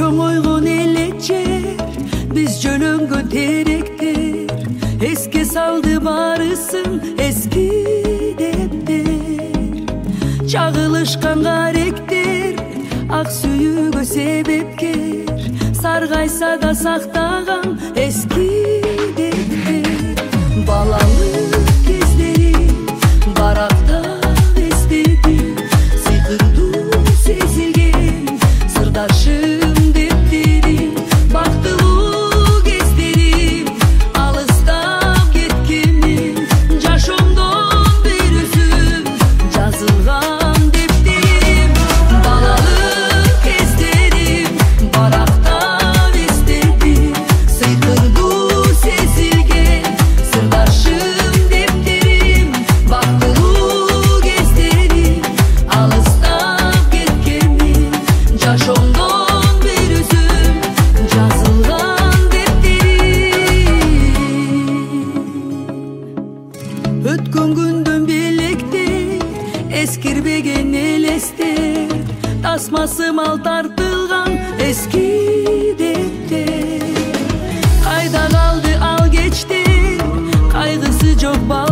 чоңойгон элек жер, биз жөлөнгөн теректер, эске салды барысын эски дептер. Чагылышкан каректер, ак сүйүүгө себепкер, саргайса да сактаган эски дептер. Балалык кездерим баракта эстедим, сыйкырдуу сезилген сырдашым дептерим. Бактылуу кездерим алыстап кеткенмин, жашоомдон бир үзүм жазылган дептерим. Балалык кездерим баракта эстедим, сыйкырдуу сезилген сырдашым дептерим. Бактылуу кездерим алыстап кеткенмин, жашоомдон бир үзүм жазылган дептерим. Өткөн күндөн белектер, эскирбеген элестер, тасмасы мал тартылган эски дептер. Кайда калды ал кечтер, кайгысы жок бал